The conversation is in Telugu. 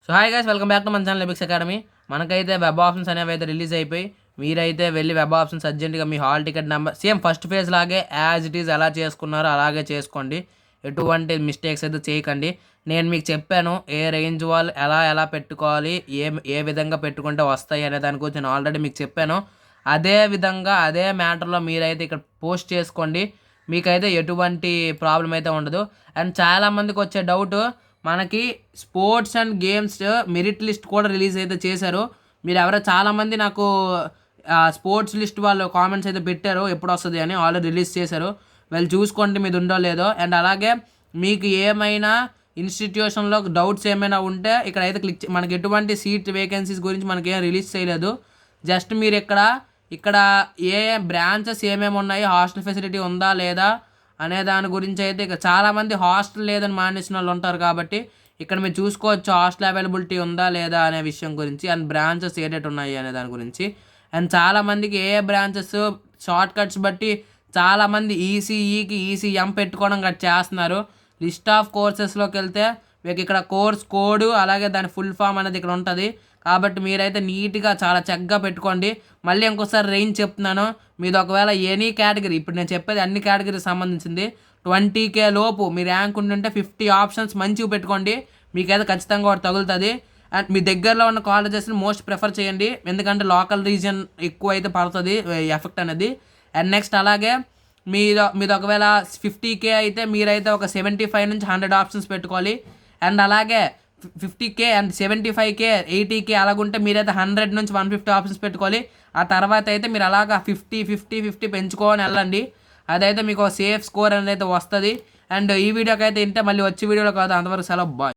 So hi guys, welcome back to మన ఛానల్ ఎబిక్స్ అకాడమీ. మనకైతే వెబ్ ఆప్షన్స్ అనేవి అయితే రిలీజ్ అయిపోయి మీరైతే వెళ్ళి వెబ్ ఆప్షన్స్ అర్జెంట్గా మీ hall ticket number same first phase లాగే యాజ్ ఇట్ ఈజ్ ఎలా చేసుకున్నారో అలాగే చేసుకోండి. ఎటువంటి మిస్టేక్స్ అయితే చేయకండి. నేను మీకు చెప్పాను ఏ రేంజ్ వాళ్ళు ఎలా పెట్టుకోవాలి, ఏ విధంగా పెట్టుకుంటే వస్తాయి అనే దాని గురించి నేను ఆల్రెడీ మీకు చెప్పాను. అదే విధంగా అదే మ్యాటర్లో మీరైతే ఇక్కడ పోస్ట్ చేసుకోండి. మీకైతే ఎటువంటి ప్రాబ్లం అయితే ఉండదు. అండ్ చాలామందికి వచ్చే డౌట్, మనకి sports and games merit list కూడా రిలీజ్ అయితే చేశారు. మీరు ఎవరో చాలామంది నాకు స్పోర్ట్స్ లిస్ట్ వాళ్ళు కామెంట్స్ అయితే పెట్టారు ఎప్పుడు వస్తుంది అని. ఆల్రెడీ రిలీజ్ చేశారు, వాళ్ళు చూసుకోండి మీది ఉందో లేదో. అండ్ అలాగే మీకు ఏమైనా ఇన్స్టిట్యూషన్లో డౌట్స్ ఏమైనా ఉంటే ఇక్కడ అయితే మనకి ఎటువంటి సీట్ వేకెన్సీస్ గురించి మనకి ఏం రిలీజ్ చేయలేదు. జస్ట్ మీరు ఇక్కడ ఏ బ్రాంచెస్ ఏమేమి ఉన్నాయి, హాస్టల్ ఫెసిలిటీ ఉందా లేదా అనే దాని గురించి అయితే ఇక చాలామంది హాస్టల్ లేదని మానేసిన వాళ్ళు ఉంటారు. కాబట్టి ఇక్కడ మీరు చూసుకోవచ్చు హాస్టల్ అవైలబిలిటీ ఉందా లేదా అనే విషయం గురించి, అండ్ బ్రాంచెస్ ఏ డేట్ ఉన్నాయి అనే దాని గురించి. అండ్ చాలామందికి ఏ బ్రాంచెస్ షార్ట్ కట్స్ బట్టి చాలామంది ఈసీఈకి ఈసీఎం పెట్టుకోవడం గట్టి చేస్తున్నారు. లిస్ట్ ఆఫ్ కోర్సెస్లోకి వెళ్తే మీకు ఇక్కడ కోర్స్ కోడ్ అలాగే దాని ఫుల్ ఫామ్ అనేది ఇక్కడ ఉంటుంది. కాబట్టి మీరైతే నీట్గా చాలా చక్కగా పెట్టుకోండి. మళ్ళీ ఇంకోసారి రేంజ్ చెప్తున్నాను, మీది ఒకవేళ ఎనీ కేటగిరీ, ఇప్పుడు నేను చెప్పేది అన్ని కేటగిరీకి సంబంధించింది, 20K లోపు మీ ర్యాంక్ ఉంటుంటే 50 ఆప్షన్స్ మంచిగా పెట్టుకోండి. మీకైతే ఖచ్చితంగా ఒకటి తగులుతుంది. అండ్ మీ దగ్గరలో ఉన్న కాలేజెస్ని మోస్ట్ ప్రిఫర్ చేయండి, ఎందుకంటే లోకల్ రీజన్ ఎక్కువ అయితే పడుతుంది ఎఫెక్ట్ అనేది. అండ్ నెక్స్ట్ అలాగే మీది ఒకవేళ 50K అయితే మీరైతే ఒక 75 నుంచి 100 ఆప్షన్స్ పెట్టుకోవాలి. అండ్ అలాగే 50K అండ్ 75K 80K అలాగుంటే మీరైతే 100 నుంచి 150 ఆప్షన్స్ పెట్టుకోవాలి. ఆ తర్వాత అయితే మీరు అలాగా 50 పెంచుకోని వెళ్ళండి. అదైతే మీకు సేఫ్ స్కోర్ అనేది అయితే వస్తుంది. అండ్ ఈ వీడియోకి అయితే ఇంటే మళ్ళీ వచ్చే వీడియోలో కాదు. అంతవరకు సెలవు, బాయ్.